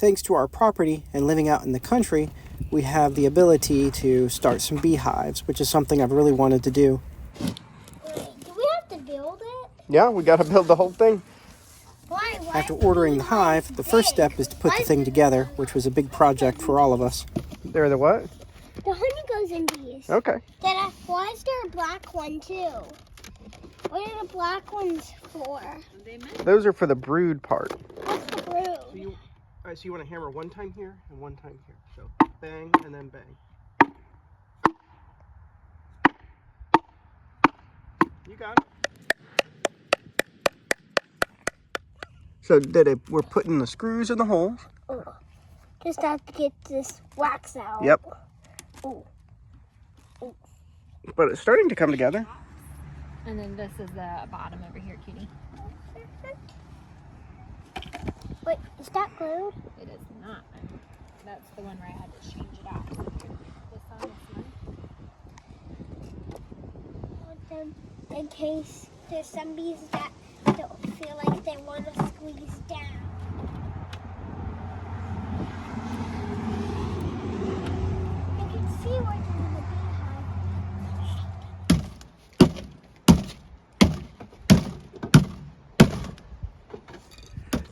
thanks to our property and living out in the country, we have the ability to start some beehives, which is something I've really wanted to do. Wait, do we have to build it? Yeah, we got to build the whole thing. Why? After ordering the hive, the first step is to put the thing together, which was a big project for all of us. They're the what? The honey goes in these. Okay. Dad, why is there a black one too? What are the black ones for? Those are for the brood part. What's the brood? So you want to hammer one time here and one time here. So bang and then bang. You got it. So we're putting the screws in the holes. Oh, just have to get this wax out. Yep. Oh. But it's starting to come together. And then this is the bottom over here, cutie. Wait, is that glued? It is not. That's the one where I had to change it out. So here, this on this one. In case there's some bees that don't feel like they want to squeeze down. I can see where they're in the beehive.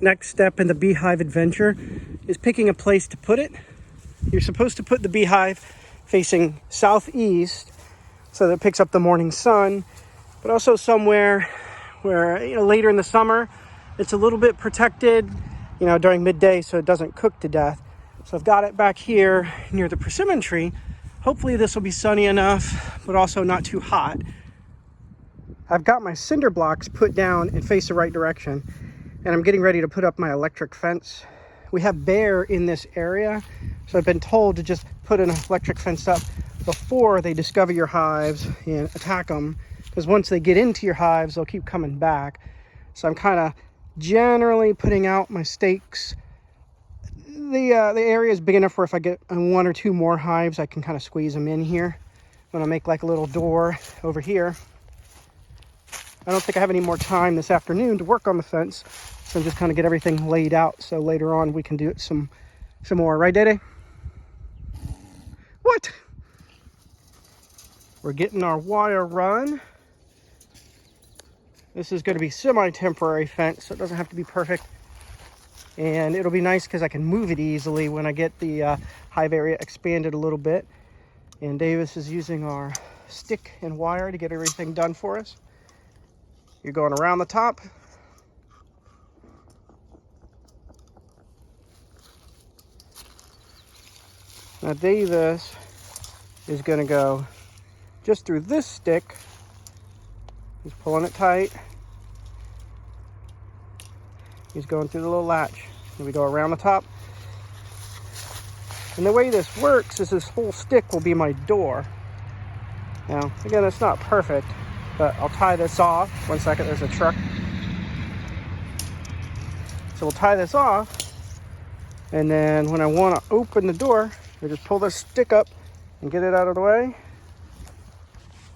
Next step in the beehive adventure is picking a place to put it. You're supposed to put the beehive facing southeast so that it picks up the morning sun, but also somewhere where, later in the summer, it's a little bit protected, during midday so it doesn't cook to death. So I've got it back here near the persimmon tree. Hopefully this will be sunny enough, but also not too hot. I've got my cinder blocks put down and face the right direction, and I'm getting ready to put up my electric fence. We have bear in this area, so I've been told to just put an electric fence up before they discover your hives and attack them, because once they get into your hives, they'll keep coming back. So I'm kind of generally putting out my stakes. The area is big enough where if I get one or two more hives, I can kind of squeeze them in here. I'm going to make like a little door over here. I don't think I have any more time this afternoon to work on the fence, so I'm just kind of get everything laid out so later on we can do it some more. Right, Dede? What? We're getting our wire run. This is going to be semi-temporary fence, so it doesn't have to be perfect. And it'll be nice because I can move it easily when I get the hive area expanded a little bit. And Davis is using our stick and wire to get everything done for us. You're going around the top. Now Davis is going to go just through this stick. He's pulling it tight. He's going through the little latch. And we go around the top. And the way this works is this whole stick will be my door. Now, again, it's not perfect, but I'll tie this off. 1 second, there's a truck. So we'll tie this off. And then when I want to open the door, I just pull this stick up and get it out of the way.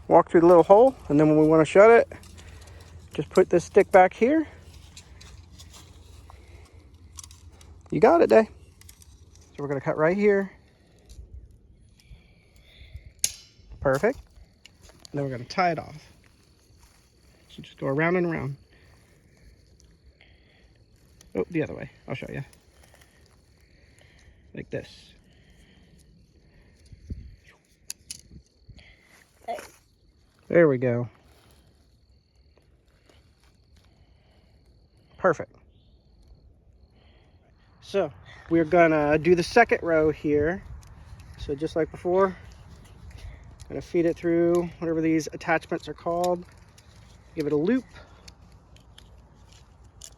Walk through the little hole. And then when we want to shut it, just put this stick back here. You got it, Day. So we're going to cut right here. Perfect. And then we're going to tie it off. So just go around and around. Oh, the other way. I'll show you. Like this. There we go. Perfect. So we're gonna do the second row here. So just like before, gonna feed it through whatever these attachments are called. Give it a loop.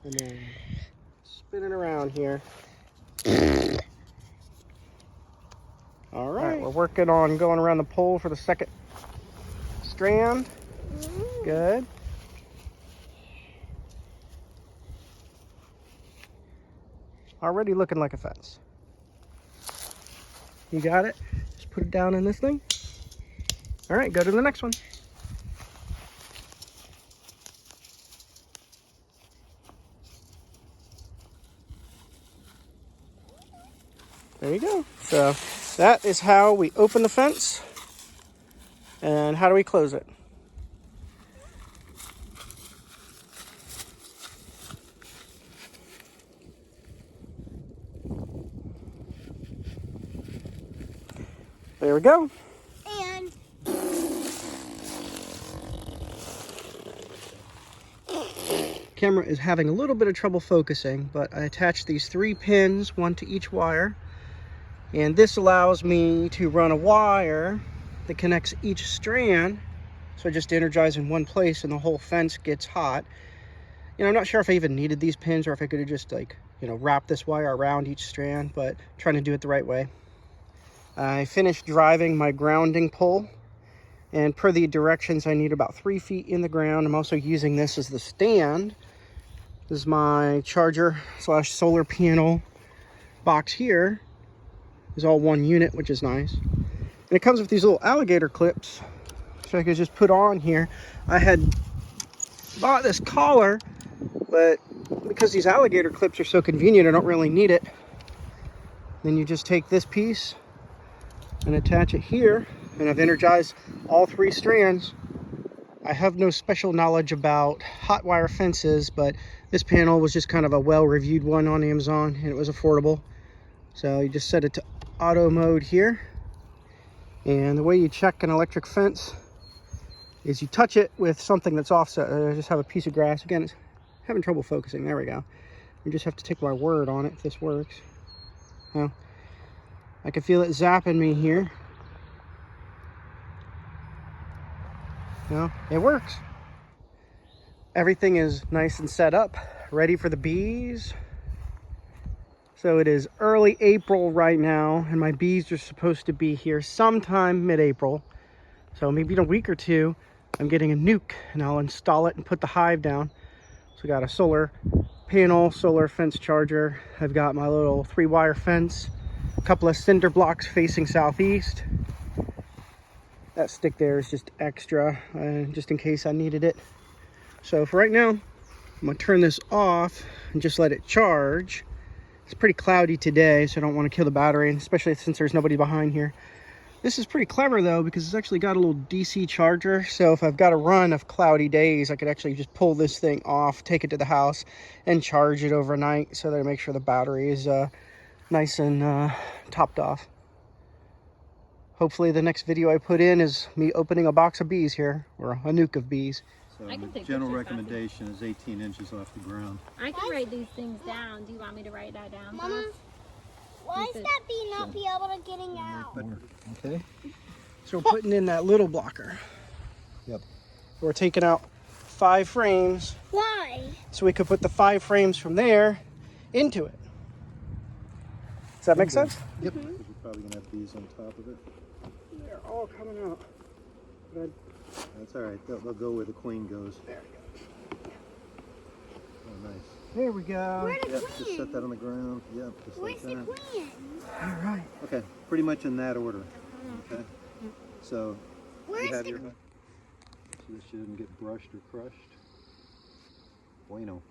And then spin it around here. All right, we're working on going around the pole for the second strand. Good. Already looking like a fence. You got it? Just put it down in this thing. All right, go to the next one. There you go. So that is how we open the fence. And how do we close it? There we go. And Camera is having a little bit of trouble focusing, but I attached these 3 pins, 1 to each wire. And this allows me to run a wire that connects each strand. So I just energize in one place and the whole fence gets hot. I'm not sure if I even needed these pins or if I could have just wrapped this wire around each strand, but I'm trying to do it the right way. I finished driving my grounding pole, and per the directions I need about 3 feet in the ground. I'm also using this as the stand. This is my charger / solar panel box here. Is all one unit, which is nice. And it comes with these little alligator clips, so I could just put on here. I had bought this collar, but because these alligator clips are so convenient, I don't really need it. Then you just take this piece and attach it here, and I've energized all 3 strands. I have no special knowledge about hot wire fences, but this panel was just kind of a well-reviewed one on Amazon, and it was affordable. So you just set it to auto mode here, and the way you check an electric fence is you touch it with something that's offset. I just have a piece of grass. Again, it's having trouble focusing. There we go. You just have to take my word on it if this works. Now, I can feel it zapping me here. It works. Everything is nice and set up, ready for the bees. So it is early April right now, and my bees are supposed to be here sometime mid-April. So maybe in a week or 2, I'm getting a nuke, and I'll install it and put the hive down. So I got a solar panel, solar fence charger. I've got my little 3-wire fence, a couple of cinder blocks facing southeast. That stick there is just extra, just in case I needed it. So for right now, I'm gonna turn this off and just let it charge. It's pretty cloudy today, so I don't want to kill the battery, and especially since there's nobody behind here. This is pretty clever though, because it's actually got a little DC charger. So if I've got a run of cloudy days, I could actually just pull this thing off, take it to the house, and charge it overnight, so that I make sure the battery is nice and topped off. Hopefully the next video I put in is me opening a box of bees here, or a nuke of bees. So the general recommendation is 18 inches off the ground. I can write these things down. Do you want me to write that down? Mama, why is that bee not be able to getting out? Okay. So we're putting in that little blocker. Yep. We're taking out 5 frames. Why? So we could put the 5 frames from there into it. Does that make sense? Yep. Because you're probably going to have bees on top of it. They're all coming out. But That's all right. They'll go where the queen goes. there we go. Oh, nice. There we go. Where's the Yep, queen? just set that on the ground. Yep, just Where's like the that. queen? All right. Okay, pretty much in that order. Okay. So Where's you have the your so that she didn't get brushed or crushed. Bueno.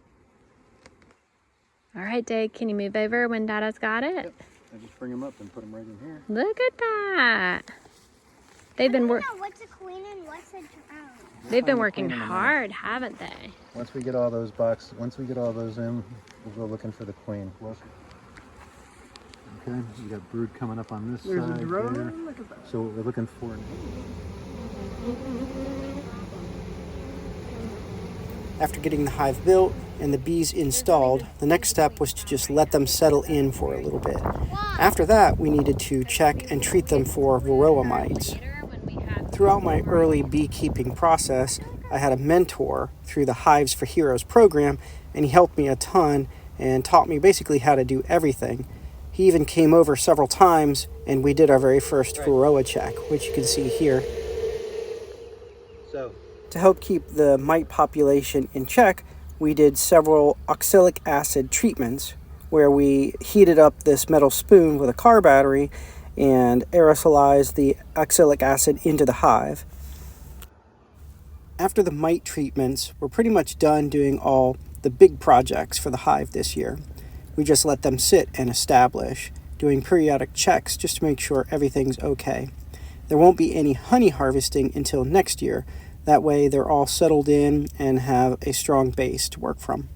All right, Dave, can you move over when Dada's got it? Yep. I just bring them up and put them right in here. Look at that. They've been working. What's a queen and what's a drone? They've been working hard, haven't they? Once we get all those once we get all those in, we'll go looking for the queen. Okay, we got brood coming up on this There's side a drone. there. Look at that. So what we're looking for. After getting the hive built and the bees installed, the next step was to just let them settle in for a little bit. After that, we needed to check and treat them for varroa mites. Throughout my early beekeeping process, I had a mentor through the Hives for Heroes program, and he helped me a ton and taught me basically how to do everything. He even came over several times, and we did our very first varroa check, which you can see here. To help keep the mite population in check, we did several oxalic acid treatments, where we heated up this metal spoon with a car battery and aerosolized the oxalic acid into the hive. After the mite treatments, we're pretty much done doing all the big projects for the hive this year. We just let them sit and establish, doing periodic checks just to make sure everything's okay. There won't be any honey harvesting until next year. That way they're all settled in and have a strong base to work from.